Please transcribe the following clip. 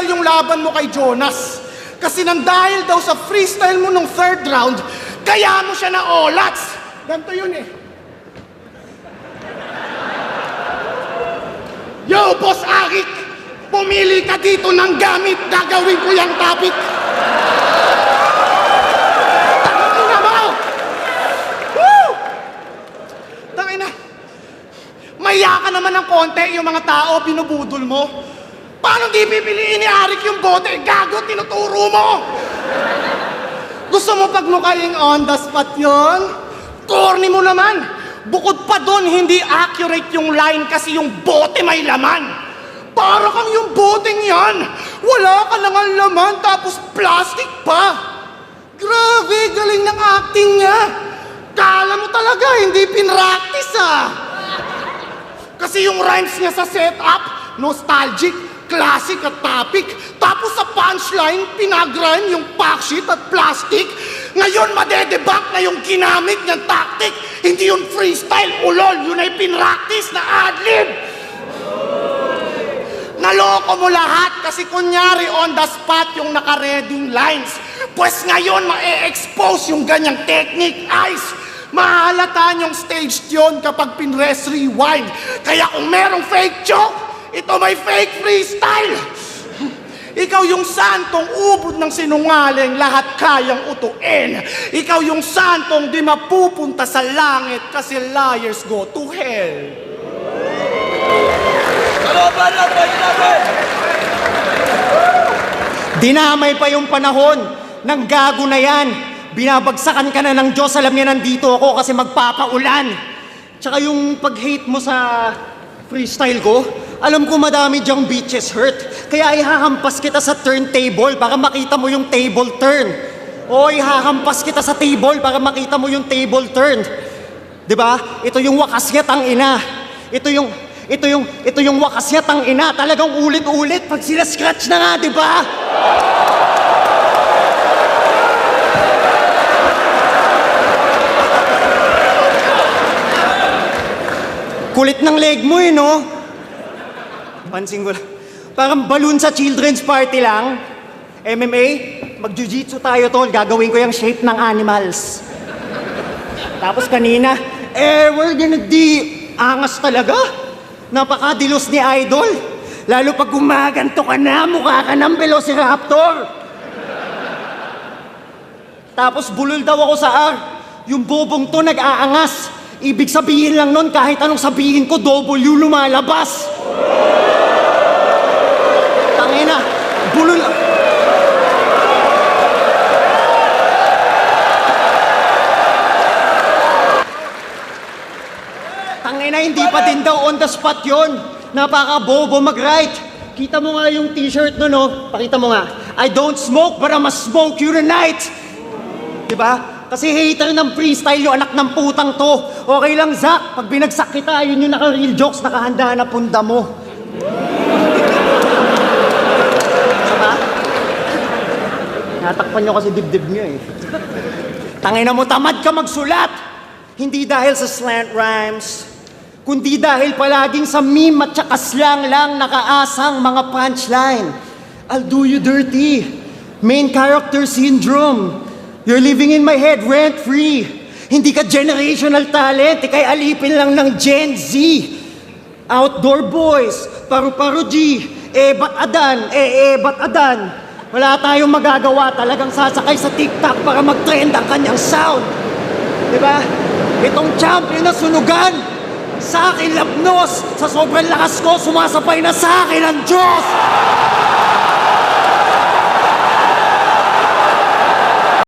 freestyle yung laban mo kay Jonas. Kasi nang dahil daw sa freestyle mo nung third round, kaya mo siya na olats. Ganito yun eh. Yo, Boss Arik! Pumili ka dito ng gamit. Gagawin ko yung topic. Tangina mo! Woo! Tangina. Maya ka naman ng konti yung mga tao binubudol mo. Paano di pipiliin ni Arik yung bote? Gago, tinuturo mo! Gusto mo pagmukaing on the spot yun? Corny mo naman! Bukod pa doon, hindi accurate yung line kasi yung bote may laman. Para kang yung boteng yan. Wala ka lang ang laman tapos plastic pa. Grabe, galing ng acting niya. Kala mo talaga, hindi pinractice ah. Kasi yung rhymes niya sa setup, nostalgic, classic at topic. Tapos sa punchline, pinag-rhyme yung pack sheet at plastic. Ngayon, madedebunk na yung ginamit niyang tactic. Hindi yung freestyle, ulol. Yun ay pinractice na ad-lib. Naloko mo lahat kasi kunyari on the spot yung naka-reading lines. Pues ngayon, ma-expose yung ganyang technique, Ice. Mahalata niyong staged yun kapag pinress rewind. Kaya kung merong fake joke, ito may fake freestyle. Ikaw yung santong ubod ng sinungaling, lahat kayang utuin. Ikaw yung santong di mapupunta sa langit kasi liars go to hell. Dinamay pa yung panahon ng gago na yan. Binabagsakan ka na ng Diyos, alam niya nandito ako kasi magpapaulan. Tsaka yung pag-hate mo sa freestyle ko, alam ko madami dyang bitches hurt. Kaya ihahampas kita sa turntable para makita mo yung table turn. O ihahampas kita sa table para makita mo yung table turn. 'Di ba? Ito yung wakas niya, tang ina. Ito yung wakas niya, tang ina. Talagang ulit-ulit pag sila scratch na nga, 'di ba? Kulit ng leg mo eh, no? Pansin ko lang. Parang balloon sa children's party lang. MMA, mag-jiu-jitsu tayo, tol. Gagawin ko yung shape ng animals. Tapos kanina, we're gonna angas talaga. Napakadilos ni Idol. Lalo pag gumaganto ka na, mukha ka ng Velociraptor. Tapos bulol daw ako sa R. Yung bobong to nag-aangas. Ibig sabihin lang nun, kahit anong sabihin ko, W lumalabas. Tangina, bulol. Tangina, hindi pa din daw on the spot yun. Napaka-bobo mag-write. Kita mo nga yung t-shirt no, no? Pakita mo nga. I don't smoke, but I'ma smoke you tonight. Diba? Kasi hater ng freestyle yung anak ng putang to. Okay lang, Zach. Pag binagsak kita, yun yung naka-real jokes, nakahanda na punda mo. Diba? Natakpan nyo kasi dibdib nyo eh. Tangina mo, tamad ka magsulat. Hindi dahil sa slant rhymes, kundi dahil palaging sa meme at saka slang lang nakaasang mga punchline. I'll do you dirty. Main character syndrome. You're living in my head rent-free. Hindi ka generational talent, ikay alipin lang ng Gen Z. Outdoor boys, paru-paro G, ba't adan, ba't adan. Wala tayong magagawa, talagang sasakay sa TikTok para mag-trend ang kanyang sound. Diba? Itong champion na sunugan, sa akin lapnos, sa sobrang lakas ko, sumasapay na sa akin ang Diyos.